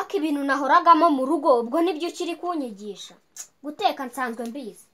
ko ibintu nahoragamo mu rugo ubwo nibyo ukiri kunyigisha. Guteka nsanzwe mbizi.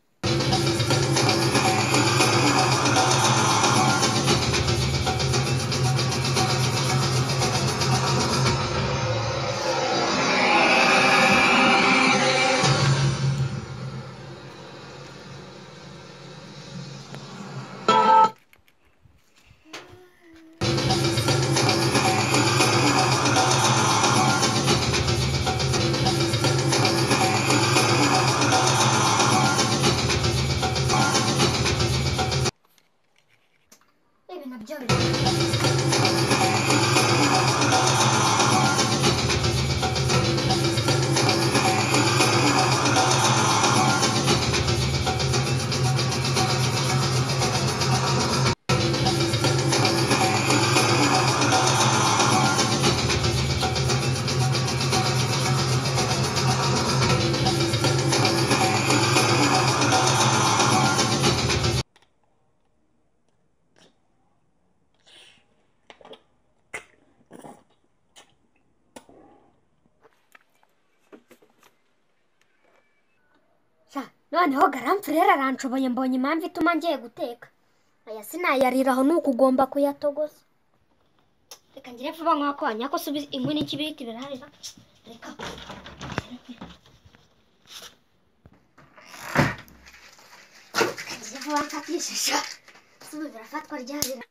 Noneho garamfure aranshoboye mbonye impamvu ituma ngiye guteka. Aya sinayariraho nuko ugomba kuyatogoza. Reka ngire vuba nkakwanya ko subiza inkwi n'ikibiriti birahari. Reka. Ngire vuba nkatishisha. Subiza birafatwa ryarira.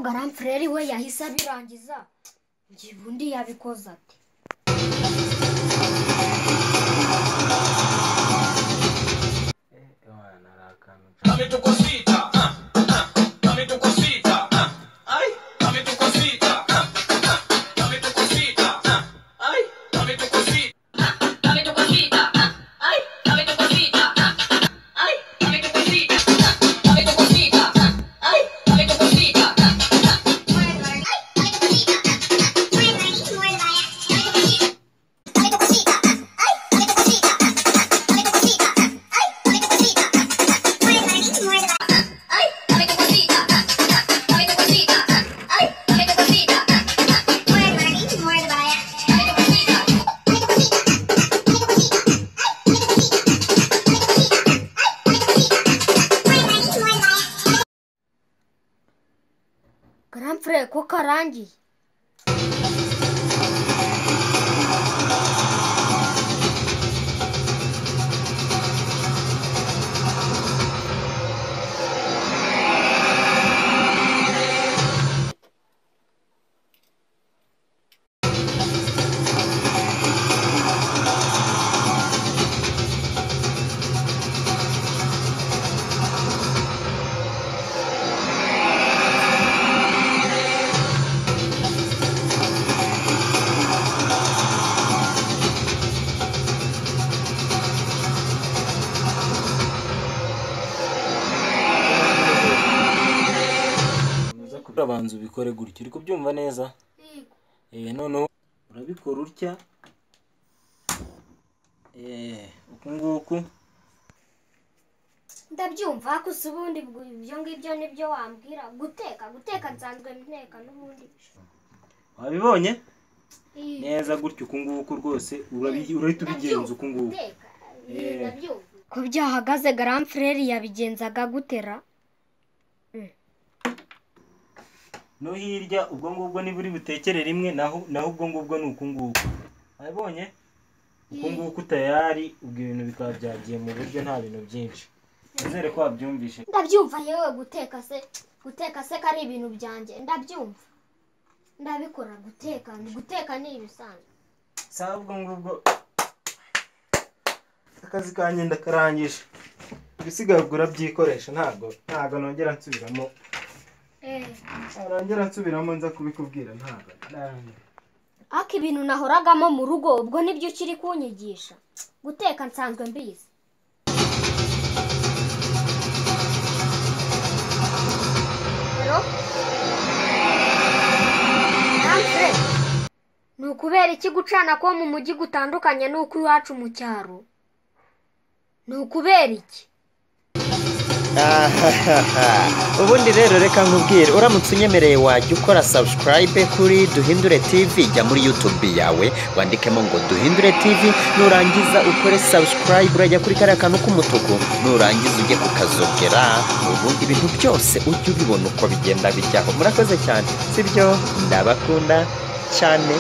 Garamfure we yahise abirangiza. Ngiye ubundi yabikoze ati. Dame tu cosita, dame tu cosita, ay, dame tu cosita, dame tu cosita, ay, dame tu cosita, dame tu cosita, ay, dame tu cosita, ay, dame tu cosita, dame tu cosita, ay, dame tu cosita. Garamfure ko karangiye. Urabanza ubikore gutya, uri kubyumva neza? Noneho urabikora utya, uku nguku ndabyumva gusa ubundi ibyo ngibyo nibyo wambwira guteka nsanzwe nteka n'ubundi wabibonye neza gutyo uku nguku rwose urahita ubigenza uku nguku ko byahagaze grand frère yabigenzaga gutera no hirya ubwo ngubwo niba uri butekere rimwe naho ubwo ngubwo ni uku nguku wabibonye uku nguku tayari ubwo ibintu bikaba byagiye mu buryo nta bintu byinshi nizere ko wabyumvishe ndabyumva yewe guteka se kari ibintu byanjye ndabyumva ndabikora guteka ni ibisanzwe sawa ubwo ngubwo akazi kanjye ndakarangije ibisigaye ubwo urabyikoresha ntabwo nongera nsubiramo nza kubikubwira ntabwo ariko ibintu nahoragamo mu rugo ubwo nibyo ukiri kunyigisha guteka nsanzwe mbizi ni ukubera iki gucana ko mu mujyi gutandukanye n'uko iwacu mu cyaro ni ukubera iki ubundi rero reka nkubwire uramutse unyemereye wajya ukora subscribe kuri Duhindure TV jya muri YouTube yawe wandikemo ngo Duhindure TV nurangiza ukore subscribe urajya kuri kariya kantu k'umutuku nurangiza ujye kukazogera ubundi ibintu byose ujye ubibona uko bigenda bijyaho murakoze cyane sibyo ndabakunda cyane